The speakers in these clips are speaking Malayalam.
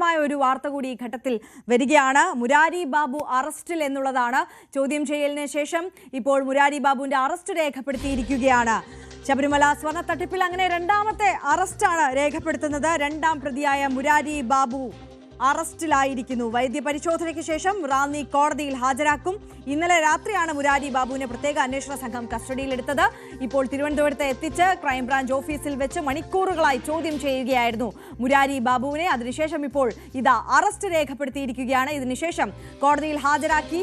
സുപ്രധാനമായ ഒരു വാർത്ത കൂടി ഈ ഘട്ടത്തിൽ വരികയാണ്. മുരാരി ബാബു അറസ്റ്റിൽ എന്നുള്ളതാണ്. ചോദ്യം ചെയ്യലിന് ശേഷം ഇപ്പോൾ മുരാരി ബാബുവിന്റെ അറസ്റ്റ് രേഖപ്പെടുത്തിയിരിക്കുകയാണ്. ശബരിമല സ്വർണ്ണ തട്ടിപ്പിൽ അങ്ങനെ രണ്ടാമത്തെ അറസ്റ്റാണ് രേഖപ്പെടുത്തുന്നത്. രണ്ടാം പ്രതിയായ മുരാരി ബാബു അറസ്റ്റിലായിരിക്കുന്നു. വൈദ്യപരിശോധനയ്ക്ക് ശേഷം റാന്നി കോടതിയിൽ ഹാജരാക്കും. ഇന്നലെ രാത്രിയാണ് മുരാരി ബാബുവിനെ പ്രത്യേക അന്വേഷണ സംഘം കസ്റ്റഡിയിലെടുത്തത്. ഇപ്പോൾ തിരുവനന്തപുരത്ത് എത്തിച്ച് ക്രൈംബ്രാഞ്ച് ഓഫീസിൽ വെച്ച് മണിക്കൂറുകളായി ചോദ്യം ചെയ്യുകയായിരുന്നു മുരാരി ബാബുവിനെ. അതിനുശേഷം ഇപ്പോൾ ഇതാ അറസ്റ്റ് രേഖപ്പെടുത്തിയിരിക്കുകയാണ്. ഇതിനുശേഷം കോടതിയിൽ ഹാജരാക്കി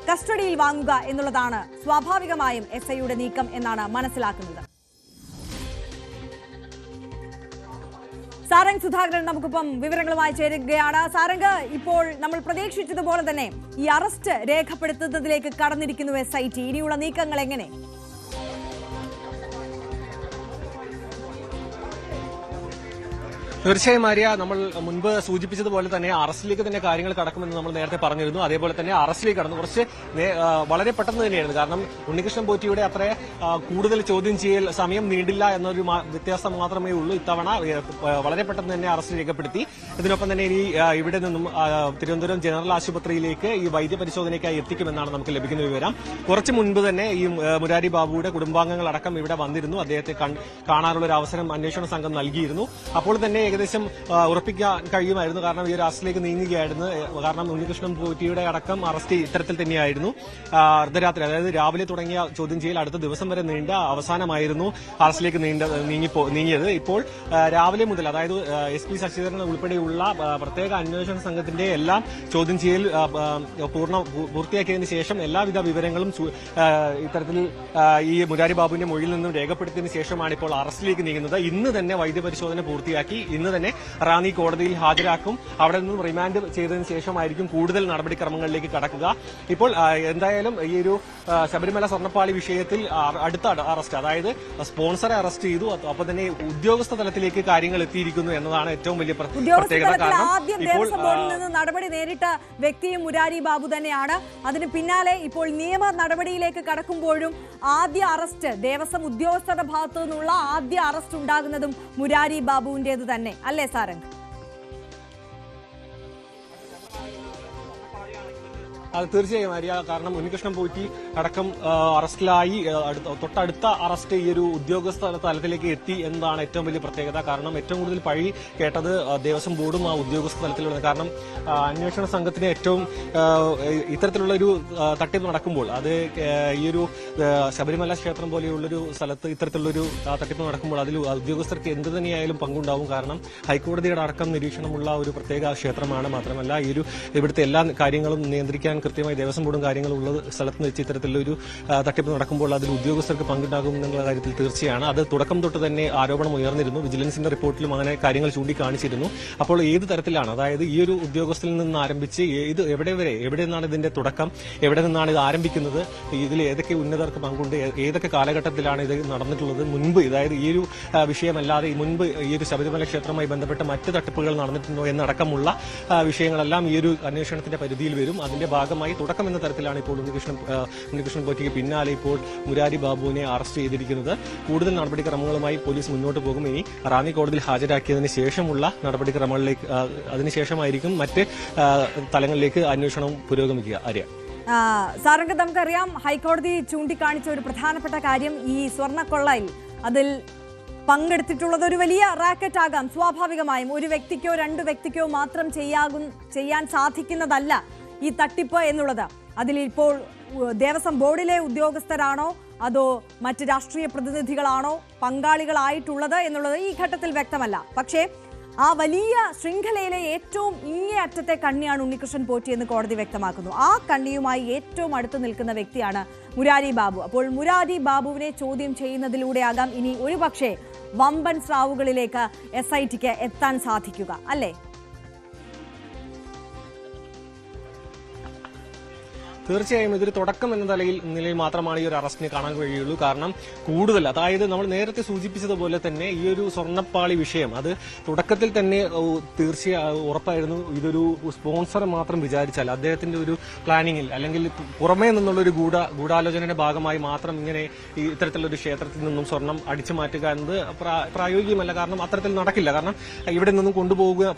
കസ്റ്റഡിയിൽ വാങ്ങുക എന്നുള്ളതാണ് സ്വാഭാവികമായും എസ്ഐയുടെ നീക്കം എന്നാണ് മനസ്സിലാക്കുന്നത്. സാരംഗ് സുധാകരൻ നമുക്കിപ്പം വിവരങ്ങളുമായി ചേരുകയാണ്. സാരംഗ്, ഇപ്പോൾ നമ്മൾ പ്രതീക്ഷിച്ചതുപോലെ തന്നെ ഈ അറസ്റ്റ് രേഖപ്പെടുത്തുന്നതിലേക്ക് കടന്നിരിക്കുന്നു SIT. ഇനിയുള്ള നീക്കങ്ങൾ എങ്ങനെ? തീർച്ചയായും ആര്യ, നമ്മൾ മുൻപ് സൂചിപ്പിച്ചതുപോലെ തന്നെ അറസ്റ്റിലേക്ക് തന്നെ കാര്യങ്ങൾ കടക്കുമെന്ന് നമ്മൾ നേരത്തെ പറഞ്ഞിരുന്നു. അതേപോലെ തന്നെ അറസ്റ്റിലേക്ക് കടന്നു കുറച്ച് വളരെ പെട്ടെന്ന് തന്നെയായിരുന്നു. കാരണം ഉണ്ണികൃഷ്ണൻ പോറ്റിയുടെ അത്ര കൂടുതൽ ചോദ്യം ചെയ്യൽ സമയം നീണ്ടില്ല എന്നൊരു വ്യത്യാസം മാത്രമേ ഉള്ളൂ. ഇത്തവണ വളരെ പെട്ടെന്ന് തന്നെ അറസ്റ്റ് രേഖപ്പെടുത്തി. ഇതിനൊപ്പം തന്നെ ഇനി ഇവിടെ നിന്നും തിരുവനന്തപുരം ജനറൽ ആശുപത്രിയിലേക്ക് ഈ വൈദ്യപരിശോധനയ്ക്കായി എത്തിക്കുമെന്നാണ് നമുക്ക് ലഭിക്കുന്ന വിവരം. കുറച്ച് മുൻപ് തന്നെ ഈ മുരാരി ബാബുയുടെ കുടുംബാംഗങ്ങളടക്കം ഇവിടെ വന്നിരുന്നു. അദ്ദേഹത്തെ കാണാനുള്ള ഒരു അവസരം അന്വേഷണ സംഘം നൽകിയിരുന്നു. അപ്പോൾ തന്നെ ഏകദേശം ഉറപ്പിക്കാൻ കഴിയുമായിരുന്നു. കാരണം ഈ ഒരു അറസ്റ്റിലേക്ക് നീങ്ങുകയായിരുന്നു. കാരണം ഉണ്ണികൃഷ്ണൻ പോറ്റിയുടെ അടക്കം അറസ്റ്റ് ഇത്തരത്തിൽ തന്നെയായിരുന്നു. അർദ്ധരാത്രി, അതായത് രാവിലെ തുടങ്ങിയ ചോദ്യം ചെയ്യൽ അടുത്ത ദിവസം വരെ നീണ്ട അവസാനമായിരുന്നു അറസ്റ്റിലേക്ക് നീങ്ങിയത്. ഇപ്പോൾ രാവിലെ മുതൽ, അതായത് SP ശശിധരൻ ഉൾപ്പെടെയുള്ള പ്രത്യേക അന്വേഷണ സംഘത്തിന്റെ എല്ലാം ചോദ്യം ചെയ്യൽ പൂർത്തിയാക്കിയതിനു ശേഷം എല്ലാവിധ വിവരങ്ങളും ഇത്തരത്തിൽ ഈ മുരാരി ബാബുവിന്റെ മൊഴിയിൽ നിന്നും രേഖപ്പെടുത്തിയതിനു ശേഷമാണ് ഇപ്പോൾ അറസ്റ്റിലേക്ക് നീങ്ങുന്നത്. ഇന്ന് തന്നെ വൈദ്യപരിശോധന പൂർത്തിയാക്കി ഇന്ന് തന്നെ റാന്നി കോടതിയിൽ ഹാജരാക്കും. അവിടെ നിന്നും റിമാൻഡ് ചെയ്തതിനു ശേഷമായിരിക്കും കൂടുതൽ നടപടിക്രമങ്ങളിലേക്ക് കടക്കുക. ഇപ്പോൾ എന്തായാലും ഈ ഒരു ശബരിമല സ്വർണ്ണപ്പാളി വിഷയത്തിൽ അടുത്ത അറസ്റ്റ്, അതായത് സ്പോൺസറെ അറസ്റ്റ് ചെയ്തു. അപ്പോൾ തന്നെ ഉദ്യോഗസ്ഥ തലത്തിലേക്ക് കാര്യങ്ങൾ എത്തിയിരിക്കുന്നു എന്നതാണ് ഏറ്റവും വലിയ പ്രത്യേകത. കാരണം ഇപ്പോൾ നടപടി നേരിട്ട വ്യക്തിയും മുരാരി ബാബു തന്നെയാണ്. അതിന് പിന്നാലെ ഇപ്പോൾ നിയമ നടപടിയിലേക്ക് കടക്കുമ്പോഴും ആദ്യ അറസ്റ്റ്, ദേവസ്വം ഉദ്യോഗസ്ഥരുടെ ഭാഗത്തു നിന്നുള്ള ആദ്യ അറസ്റ്റ് ഉണ്ടാകുന്നതും മുരാരി ബാബുവിന്റേത് തന്നെ അല്ലേ സാരംഗ്? അത് തീർച്ചയായും ആര്യ. കാരണം ഉണ്ണികൃഷ്ണൻ പോറ്റി അടക്കം അറസ്റ്റിലായി. തൊട്ടടുത്ത അറസ്റ്റ് ഈ ഒരു ഉദ്യോഗസ്ഥ തലത്തിലേക്ക് എത്തി എന്നതാണ് ഏറ്റവും വലിയ പ്രത്യേകത. കാരണം ഏറ്റവും കൂടുതൽ പഴി കേട്ടത് ദേവസ്വം ബോർഡും ആ ഉദ്യോഗസ്ഥ തലത്തിലുള്ള. കാരണം അന്വേഷണ സംഘത്തിന് ഏറ്റവും ഇത്തരത്തിലുള്ള ഒരു തട്ടിപ്പ് നടക്കുമ്പോൾ, അത് ഈ ഒരു ശബരിമല ക്ഷേത്രം പോലെയുള്ളൊരു സ്ഥലത്ത് ഇത്തരത്തിലുള്ളൊരു തട്ടിപ്പ് നടക്കുമ്പോൾ അതിൽ ഉദ്യോഗസ്ഥർക്ക് എന്ത് തന്നെയായാലും പങ്കുണ്ടാവും. കാരണം ഹൈക്കോടതിയുടെ അടക്കം നിരീക്ഷണമുള്ള ഒരു പ്രത്യേക ക്ഷേത്രമാണ്. മാത്രമല്ല ഈ ഒരു ഇവിടുത്തെ എല്ലാ കാര്യങ്ങളും നിയന്ത്രിക്കാൻ കൃത്യമായി ദേവസ്വം ബോർഡും കാര്യങ്ങളും ഉള്ള സ്ഥലത്ത് വെച്ച് ഇത്തരത്തിലൊരു തട്ടിപ്പ് നടക്കുമ്പോൾ അതിൽ ഉദ്യോഗസ്ഥർക്ക് പങ്കുണ്ടാകും എന്നുള്ള കാര്യത്തിൽ തീർച്ചയാണ്. അത് തുടക്കം തൊട്ട് തന്നെ ആരോപണം ഉയർന്നിരുന്നു. വിജിലൻസിന്റെ റിപ്പോർട്ടിലും അങ്ങനെ കാര്യങ്ങൾ ചൂണ്ടിക്കാണിച്ചിരുന്നു. അപ്പോൾ ഏത് തരത്തിലാണ്, അതായത് ഈ ഒരു ഉദ്യോഗസ്ഥരിൽ നിന്ന് ആരംഭിച്ച് എവിടെ നിന്നാണ് ഇതിന്റെ തുടക്കം, എവിടെ നിന്നാണ് ഇത് ആരംഭിക്കുന്നത്, ഇതിൽ ഏതൊക്കെ ഉന്നതർക്ക് പങ്കുണ്ട്, ഏതൊക്കെ കാലഘട്ടത്തിലാണ് ഇത് നടന്നിട്ടുള്ളത്, മുൻപ് അതായത് ഈ ഒരു വിഷയമല്ലാതെ മുൻപ് ഈ ഒരു ശബരിമല ക്ഷേത്രവുമായി ബന്ധപ്പെട്ട് മറ്റ് തട്ടിപ്പുകൾ നടന്നിട്ടുണ്ടോ എന്നടക്കമുള്ള വിഷയങ്ങളെല്ലാം ഈ ഒരു അന്വേഷണത്തിന്റെ പരിധിയിൽ വരും. അതിന്റെ ഭാഗമായി തുടക്കം എന്ന തരത്തിലാണ് ഇപ്പോൾ ഉണ്ണികൃഷ്ണൻ പോറ്റിക്ക് പിന്നാലെ ഇപ്പോൾ മുരാരി ബാബുവിനെ അറസ്റ്റ് ചെയ്തിരിക്കുന്നത്. കൂടുതൽ നടപടിക്രമങ്ങളുമായി പോലീസ് മുന്നോട്ട് പോകും. ഇനി റാന്നി കോടതിയിൽ ഹാജരാക്കിയതിന് ശേഷമുള്ള നടപടിക്രമങ്ങളിലേക്ക്, അതിനുശേഷമായിരിക്കും മറ്റ് തലങ്ങളിലേക്ക് അന്വേഷണം പുരോഗമിക്കുക. ആര്യ, സാരംഗ്, നമുക്കറിയാം ഹൈക്കോടതി ചൂണ്ടിക്കാണിച്ച ഒരു പ്രധാനപ്പെട്ട കാര്യം ഈ സ്വർണ്ണക്കൊള്ളയിൽ അതിൽ പങ്കെടുത്തിട്ടുള്ളത് ഒരു വലിയ റാക്കറ്റ് ആകാം. സ്വാഭാവികമായും ഒരു വ്യക്തിക്കോ രണ്ടു വ്യക്തിക്കോ മാത്രം ചെയ്യാൻ സാധിക്കുന്നതല്ല ഈ തട്ടിപ്പ് എന്നുള്ളത്. അതിലിപ്പോൾ ദേവസ്വം ബോർഡിലെ ഉദ്യോഗസ്ഥരാണോ അതോ മറ്റ് രാഷ്ട്രീയ പ്രതിനിധികളാണോ പങ്കാളികളായിട്ടുള്ളത് എന്നുള്ളത് ഈ ഘട്ടത്തിൽ വ്യക്തമല്ല. പക്ഷേ ആ വലിയ ശൃംഖലയിലെ ഏറ്റവും ഇങ്ങേ അറ്റത്തെ കണ്ണിയാണ് ഉണ്ണികൃഷ്ണൻ പോറ്റി എന്ന് കോടതി വ്യക്തമാക്കുന്നു. ആ കണ്ണിയുമായി ഏറ്റവും അടുത്ത് നിൽക്കുന്ന വ്യക്തിയാണ് മുരാരി ബാബു. അപ്പോൾ മുരാരി ബാബുവിനെ ചോദ്യം ചെയ്യുന്നതിലൂടെയാകാം ഇനി ഒരുപക്ഷെ വമ്പൻ സ്രാവുകളിലേക്ക് SITക്ക് എത്താൻ സാധിക്കുക, അല്ലേ? തീർച്ചയായും ഇതൊരു തുടക്കം എന്ന നിലയിൽ മാത്രമാണ് ഈ ഒരു അറസ്റ്റിനെ കാണാൻ കഴിയുള്ളൂ. കാരണം കൂടുതൽ, അതായത് നമ്മൾ നേരത്തെ സൂചിപ്പിച്ചതുപോലെ തന്നെ ഈ ഒരു സ്വർണ്ണപ്പാളി വിഷയം അത് തുടക്കത്തിൽ തന്നെ തീർച്ചയായും ഉറപ്പായിരുന്നു. ഇതൊരു സ്പോൺസർ മാത്രം വിചാരിച്ചാൽ അദ്ദേഹത്തിന്റെ ഒരു പ്ലാനിങ്ങിൽ അല്ലെങ്കിൽ പുറമേ നിന്നുള്ള ഒരു ഗൂഢാലോചനയുടെ ഭാഗമായി മാത്രം ഇങ്ങനെ ഇത്തരത്തിലൊരു ക്ഷേത്രത്തിൽ നിന്നും സ്വർണം അടിച്ചു മാറ്റുക എന്നത് പ്രായോഗികമല്ല. കാരണം അത്തരത്തിൽ നടക്കില്ല. കാരണം ഇവിടെ നിന്നും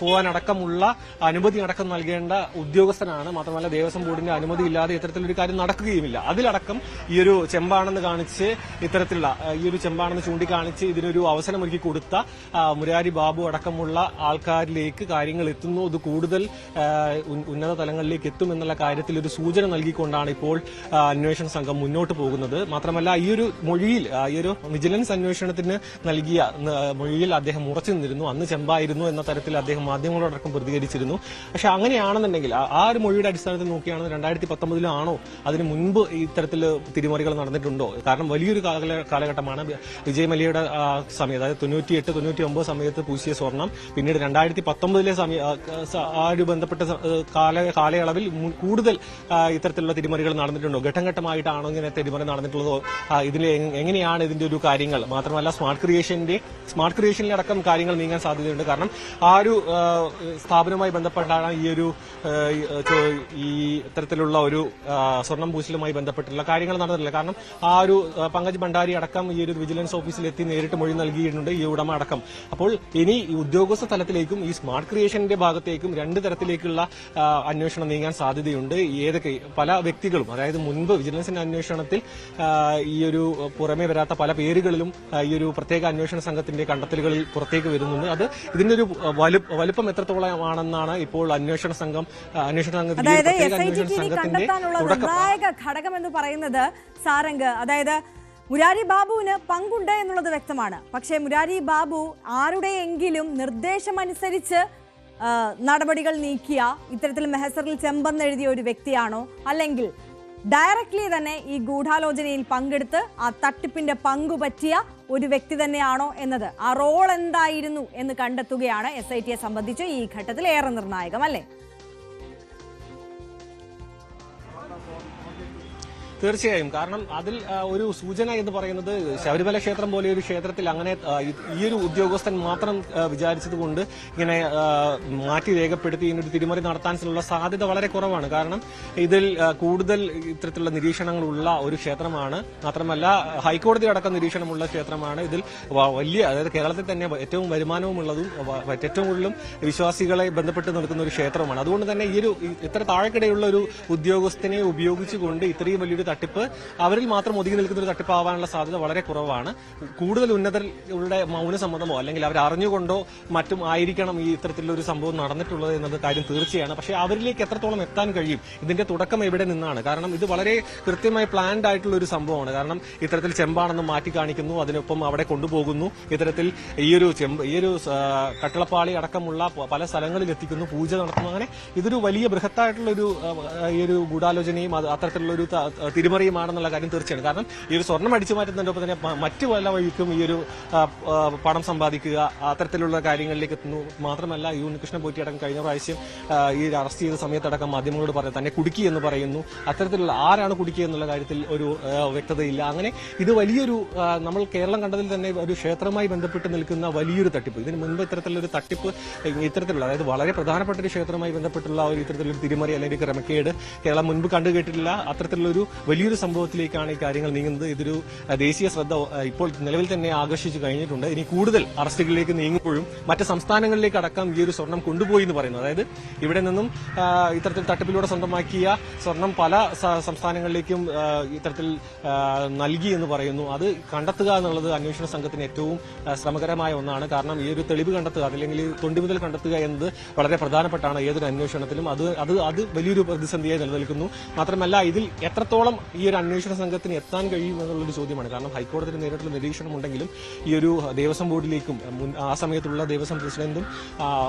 പോകാനടക്കമുള്ള അനുമതി അടക്കം നൽകേണ്ട ഉദ്യോഗസ്ഥനാണ്. മാത്രമല്ല ദേവസ്വം ബോർഡിന്റെ അനുമതി ഇല്ലാതെ ഇത്തരത്തിലൊരു കാര്യം നടക്കുകയുമില്ല. അതിലടക്കം ഈ ഒരു ചെമ്പാണെന്ന് കാണിച്ച് ഇത്തരത്തിലുള്ള ഈ ഒരു ചെമ്പാണെന്ന് ചൂണ്ടിക്കാണിച്ച് ഇതിനൊരു അവസരമൊരുക്കി കൊടുത്ത മുരാരി ബാബു അടക്കമുള്ള ആൾക്കാരിലേക്ക് കാര്യങ്ങൾ എത്തുന്നു. ഇത് കൂടുതൽ ഉന്നത തലങ്ങളിലേക്ക് എത്തുമെന്നുള്ള കാര്യത്തിൽ ഒരു സൂചന നൽകിക്കൊണ്ടാണ് ഇപ്പോൾ അന്വേഷണ സംഘം മുന്നോട്ട് പോകുന്നത്. മാത്രമല്ല ഈ ഒരു മൊഴിയിൽ, ഈ ഒരു വിജിലൻസ് അന്വേഷണത്തിന് നൽകിയ മൊഴിയിൽ അദ്ദേഹം ഉറച്ചു നിന്നിരുന്നു. അന്ന് ചെമ്പായിരുന്നു എന്ന തരത്തിൽ അദ്ദേഹം മാധ്യമങ്ങളോടക്കം പ്രതികരിച്ചിരുന്നു. പക്ഷെ അങ്ങനെയാണെന്നുണ്ടെങ്കിൽ ആ ഒരു മൊഴിയുടെ അടിസ്ഥാനത്തിൽ നോക്കിയാണ് 2019 ആണോ അതിന് മുൻപ് ഇത്തരത്തിൽ തിരിമറികൾ നടന്നിട്ടുണ്ടോ? കാരണം വലിയൊരു കാലഘട്ടമാണ്. വിജയ് മല്യയുടെ സമയം, അതായത് 98-99 സമയത്ത് പൂശിയ സ്വർണം പിന്നീട് 2019 ആ ഒരു ബന്ധപ്പെട്ട കാലയളവിൽ കൂടുതൽ ഇത്തരത്തിലുള്ള തിരിമറികൾ നടന്നിട്ടുണ്ടോ? ഘട്ടം ഘട്ടമായിട്ടാണോ ഇങ്ങനെ തിരിമറി നടന്നിട്ടുള്ളതോ? ഇതിൽ എങ്ങനെയാണ് ഇതിന്റെ ഒരു കാര്യങ്ങൾ? മാത്രമല്ല സ്മാർട്ട് ക്രിയേഷനിലടക്കം കാര്യങ്ങൾ നീങ്ങാൻ സാധ്യതയുണ്ട്. കാരണം ആ ഒരു സ്ഥാപനവുമായി ബന്ധപ്പെട്ടാണ് ഈ ഇത്തരത്തിലുള്ള ഒരു സ്വർണം പൂശലുമായി ബന്ധപ്പെട്ടുള്ള കാര്യങ്ങൾ നടന്നിട്ടില്ല. കാരണം ആ ഒരു പങ്കജ് ഭണ്ഡാരി അടക്കം ഈ ഒരു വിജിലൻസ് ഓഫീസിലെത്തി നേരിട്ട് മൊഴി നൽകിയിട്ടുണ്ട്, ഈ ഉടമ അടക്കം. അപ്പോൾ ഇനി ഈ ഉദ്യോഗസ്ഥ തലത്തിലേക്കും ഈ സ്മാർട്ട് ക്രിയേഷന്റെ ഭാഗത്തേക്കും രണ്ട് തരത്തിലേക്കുള്ള അന്വേഷണം നീങ്ങാൻ സാധ്യതയുണ്ട്. ഏതൊക്കെ പല വ്യക്തികളും, അതായത് മുൻപ് വിജിലൻസിന്റെ അന്വേഷണത്തിൽ ഈ ഒരു പുറമെ വരാത്ത പല പേരുകളിലും ഈ ഒരു പ്രത്യേക അന്വേഷണ സംഘത്തിന്റെ കണ്ടെത്തലുകളിൽ പുറത്തേക്ക് വരുന്നുണ്ട്. അത് ഇതിന്റെ ഒരു വലുപ്പം എത്രത്തോളമാണെന്നാണ് ഇപ്പോൾ അന്വേഷണ സംഘത്തിന്റെ നിർണായക ഘടകം എന്ന് പറയുന്നത് സാരംഗ്. അതായത് മുരാരി ബാബുവിന് പങ്കുണ്ട് എന്നുള്ളത് വ്യക്തമാണ്. പക്ഷേ മുരാരി ബാബു ആരുടെയെങ്കിലും നിർദ്ദേശമനുസരിച്ച് നടപടികൾ നീക്കിയ ഇത്തരത്തിൽ മെഹസറിൽ ചെമ്പെന്നെഴുതിയ ഒരു വ്യക്തിയാണോ, അല്ലെങ്കിൽ ഡയറക്ട്ലി തന്നെ ഈ ഗൂഢാലോചനയിൽ പങ്കെടുത്ത് ആ തട്ടിപ്പിന്റെ പങ്കുപറ്റിയ ഒരു വ്യക്തി തന്നെയാണോ എന്നത്, ആ റോൾ എന്തായിരുന്നു എന്ന് കണ്ടെത്തുകയാണ് SITയെ സംബന്ധിച്ച് ഈ ഘട്ടത്തിൽ ഏറെ നിർണായകം, അല്ലേ? തീർച്ചയായും. കാരണം അതിൽ ഒരു സൂചന എന്ന് പറയുന്നത് ശബരിമല ക്ഷേത്രം പോലെ ഒരു ക്ഷേത്രത്തിൽ അങ്ങനെ ഈ ഒരു ഉദ്യോഗസ്ഥൻ മാത്രം വിചാരിച്ചതുകൊണ്ട് ഇങ്ങനെ മാറ്റി രേഖപ്പെടുത്തി ഇതിനൊരു തിരിമറി നടത്താനുള്ള സാധ്യത വളരെ കുറവാണ്. കാരണം ഇതിൽ കൂടുതൽ ഇത്തരത്തിലുള്ള നിരീക്ഷണങ്ങളുള്ള ഒരു ക്ഷേത്രമാണ്. മാത്രമല്ല ഹൈക്കോടതി അടക്കം നിരീക്ഷണമുള്ള ക്ഷേത്രമാണ്. ഇതിൽ വലിയ, അതായത് കേരളത്തിൽ തന്നെ ഏറ്റവും വരുമാനവുമുള്ളതും ഏറ്റവും കൂടുതലും വിശ്വാസികളെ ബന്ധപ്പെട്ട് നിൽക്കുന്ന ഒരു ക്ഷേത്രമാണ്. അതുകൊണ്ട് തന്നെ ഈ ഒരു ഇത്ര താഴെക്കിടയുള്ള ഒരു ഉദ്യോഗസ്ഥനെ ഉപയോഗിച്ചുകൊണ്ട് ഇത്രയും വലിയൊരു തട്ടിപ്പ് അവരിൽ മാത്രം ഒതുങ്ങി നിൽക്കുന്ന ഒരു തട്ടിപ്പാവാനുള്ള സാധ്യത വളരെ കുറവാണ്. കൂടുതൽ ഉന്നതരുടെ മൗനസമ്മതമോ അല്ലെങ്കിൽ അവർ അറിഞ്ഞുകൊണ്ടോ മറ്റും ആയിരിക്കണം ഈ ഇത്തരത്തിലുള്ള ഒരു സംഭവം നടന്നിട്ടുള്ളത് എന്നത് കാര്യം തീർച്ചയാണ്. പക്ഷേ അവരിലേക്ക് എത്രത്തോളം എത്താൻ കഴിയും, ഇതിന്റെ തുടക്കം എവിടെ നിന്നാണ്? കാരണം ഇത് വളരെ കൃത്യമായി പ്ലാൻഡ് ആയിട്ടുള്ള ഒരു സംഭവമാണ്. കാരണം ഇത്തരത്തിൽ ചെമ്പാണെന്ന് മാറ്റി കാണിക്കുന്നു, അതിനൊപ്പം അവിടെ കൊണ്ടുപോകുന്നു, ഇത്തരത്തിൽ ഈ ഒരു കട്ടിളപ്പാളി അടക്കമുള്ള പല സ്ഥലങ്ങളിൽ എത്തിക്കുന്നു, പൂജ നടത്തുന്നു. അങ്ങനെ ഇതൊരു വലിയ ബൃഹത്തായിട്ടുള്ള ഈ ഒരു ഗൂഢാലോചനയും അത്തരത്തിലുള്ള ഒരു തിരിമറിയുമാണെന്നുള്ള കാര്യം തീർച്ചയാണ്. കാരണം ഈ ഒരു സ്വർണം അടിച്ചു മാറ്റുന്നതിനൊപ്പം തന്നെ മറ്റു പല വഴിക്കും ഈ ഒരു പണം സമ്പാദിക്കുക, അത്തരത്തിലുള്ള കാര്യങ്ങളിലേക്ക് എത്തുന്നു. മാത്രമല്ല ഈ ഉണ്ണികൃഷ്ണൻ പോറ്റി അടക്കം കഴിഞ്ഞ പ്രാവശ്യം ഈ അറസ്റ്റ് ചെയ്ത സമയത്തടക്കം മാധ്യമങ്ങളോട് പറഞ്ഞു തന്നെ കുടുക്കി എന്ന് പറയുന്നു. അത്തരത്തിലുള്ള ആരാണ് കുടുക്കി എന്നുള്ള കാര്യത്തിൽ ഒരു വ്യക്തതയില്ല. അങ്ങനെ ഇത് വലിയൊരു നമ്മൾ കേരളം കണ്ടതിൽ തന്നെ ഒരു ക്ഷേത്രവുമായി ബന്ധപ്പെട്ട് നിൽക്കുന്ന വലിയൊരു തട്ടിപ്പ്. ഇതിന് മുൻപ് ഇത്തരത്തിലൊരു തട്ടിപ്പ് ഇത്തരത്തിലുള്ള, അതായത് വളരെ പ്രധാനപ്പെട്ട ഒരു ക്ഷേത്രവുമായി ബന്ധപ്പെട്ടുള്ള ഒരു ഇത്തരത്തിലൊരു തിരിമറി അല്ലെങ്കിൽ ക്രമക്കേട് കേരളം മുൻപ് കണ്ടുകേട്ടിട്ടില്ല. അത്തരത്തിലുള്ളൊരു വലിയൊരു സംഭവത്തിലേക്കാണ് ഈ കാര്യങ്ങൾ നീങ്ങുന്നത്. ഇതൊരു ദേശീയ ശ്രദ്ധ ഇപ്പോൾ നിലവിൽ തന്നെ ആകർഷിച്ചു കഴിഞ്ഞിട്ടുണ്ട്. ഇനി കൂടുതൽ അറസ്റ്റുകളിലേക്ക് നീങ്ങുമ്പോഴും മറ്റ് സംസ്ഥാനങ്ങളിലേക്ക് അടക്കം ഈ ഒരു സ്വർണം കൊണ്ടുപോയി എന്ന് പറയുന്നു. അതായത് ഇവിടെ നിന്നും ഇത്തരത്തിൽ തട്ടിപ്പിലൂടെ സ്വന്തമാക്കിയ സ്വർണം പല സംസ്ഥാനങ്ങളിലേക്കും ഇത്തരത്തിൽ നൽകി എന്ന് പറയുന്നു. അത് കണ്ടെത്തുക എന്നുള്ളത് അന്വേഷണ സംഘത്തിന് ഏറ്റവും ശ്രമകരമായ ഒന്നാണ്. കാരണം ഈ ഒരു തെളിവ് കണ്ടെത്തുക അല്ലെങ്കിൽ തൊണ്ടിമുതൽ കണ്ടെത്തുക എന്നത് വളരെ പ്രധാനപ്പെട്ടാണ് ഏതൊരു അന്വേഷണത്തിലും. അത് വലിയൊരു പ്രതിസന്ധിയായി നിലനിൽക്കുന്നു. മാത്രമല്ല ഇതിൽ എത്രത്തോളം എത്രത്തോളം ഈ ഒരു അന്വേഷണ സംഘത്തിന് എത്താൻ കഴിയും എന്നുള്ളൊരു ചോദ്യമാണ്. കാരണം ഹൈക്കോടതിയുടെ നേരിട്ടുള്ള നിരീക്ഷണം ഉണ്ടെങ്കിലും ഈ ഒരു ദേവസ്വം ബോർഡിലേക്കും ആ സമയത്തുള്ള ദേവസ്വം പ്രസിഡന്റും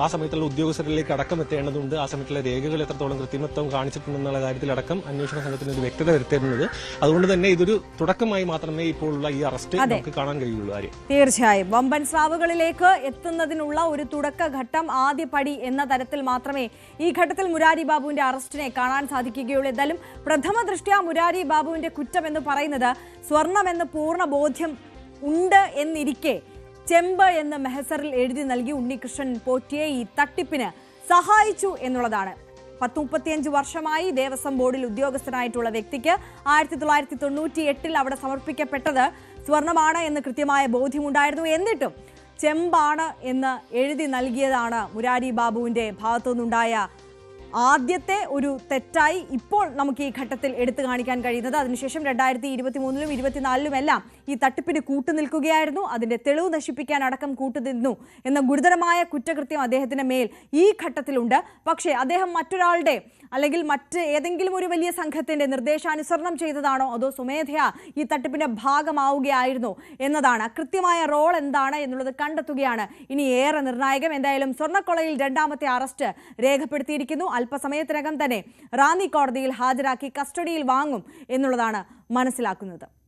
ആ സമയത്തുള്ള ഉദ്യോഗസ്ഥരിലേക്ക് അടക്കം എത്തേണ്ടതുണ്ട്. ആ സമയത്തുള്ള രേഖകൾ എത്രത്തോളം കൃത്രിമത്വം കാണിച്ചിട്ടുണ്ടെന്നുള്ള കാര്യത്തിലടക്കം അന്വേഷണ സംഘത്തിന് ഒരു വ്യക്തത വരുത്തേണ്ടത്. അതുകൊണ്ട് തന്നെ ഇതൊരു തുടക്കമായി മാത്രമേ ഇപ്പോഴുള്ള ഈ അറസ്റ്റ് നമുക്ക് കാണാൻ കഴിയുള്ളൂ. തീർച്ചയായും വമ്പൻ സ്രാവുകളിലേക്ക് എത്തുന്നതിനുള്ള ഒരു തുടക്കഘട്ടം, ആദ്യപടി എന്ന തരത്തിൽ മാത്രമേ ഈ ഘട്ടത്തിൽ മുരാരി ബാബുവിന്റെ അറസ്റ്റിനെ കാണാൻ സാധിക്കുകയുള്ളൂ. എന്തായാലും പ്രഥമ ദൃഷ്ട്യാ മുരാരി ബാബുവിന്റെ കുറ്റം എന്ന് പറയുന്നത് സ്വർണമെന്ന് പൂർണ്ണ ബോധ്യം ഉണ്ട് എന്നിരിക്കെ ചെമ്പ് എന്ന് മെഹസറിൽ എഴുതി നൽകി ഉണ്ണികൃഷ്ണൻ പോറ്റിയെ ഈ തട്ടിപ്പിന് സഹായിച്ചു എന്നുള്ളതാണ്. 35 വർഷമായി ദേവസ്വം ബോർഡിൽ ഉദ്യോഗസ്ഥനായിട്ടുള്ള വ്യക്തിക്ക് 1998 അവിടെ സമർപ്പിക്കപ്പെട്ടത് സ്വർണമാണ് എന്ന് കൃത്യമായ ബോധ്യമുണ്ടായിരുന്നു. എന്നിട്ടും ചെമ്പാണ് എന്ന് എഴുതി നൽകിയതാണ് മുരാരി ബാബുവിന്റെ ഭാഗത്തുനിന്നുണ്ടായ ആദ്യത്തെ ഒരു തെറ്റായി ഇപ്പോൾ നമുക്ക് ഈ ഘട്ടത്തിൽ എടുത്തു കാണിക്കാൻ കഴിയുന്നത്. അതിനുശേഷം 2023-ലും 2024-ലും എല്ലാം ഈ തട്ടിപ്പിന് കൂട്ടുനിൽക്കുകയായിരുന്നു. അതിന്റെ തെളിവ് നശിപ്പിക്കാൻ അടക്കം കൂട്ടുനിന്നു എന്ന ഗുരുതരമായ കുറ്റകൃത്യം അദ്ദേഹത്തിന്റെ മേൽ ഈ ഘട്ടത്തിലുണ്ട്. പക്ഷേ അദ്ദേഹം മറ്റൊരാളുടെ അല്ലെങ്കിൽ മറ്റ് ഏതെങ്കിലും ഒരു വലിയ സംഘത്തിന്റെ നിർദ്ദേശാനുസരണം ചെയ്തതാണോ അതോ സ്വമേധയാ ഈ തട്ടിപ്പിന്റെ ഭാഗമാവുകയായിരുന്നോ എന്നതാണ്. കൃത്യമായ റോൾ എന്താണ് എന്നുള്ളത് കണ്ടെത്തുകയാണ് ഇനി ഏറെ നിർണായകം. എന്തായാലും സ്വർണ്ണക്കൊള്ളയിൽ രണ്ടാമത്തെ അറസ്റ്റ് രേഖപ്പെടുത്തിയിരിക്കുന്നു. അല്പസമയത്തിനകം തന്നെ റാന്നി കോടതിയിൽ ഹാജരാക്കി കസ്റ്റഡിയിൽ വാങ്ങും എന്നുള്ളതാണ് മനസ്സിലാക്കുന്നത്.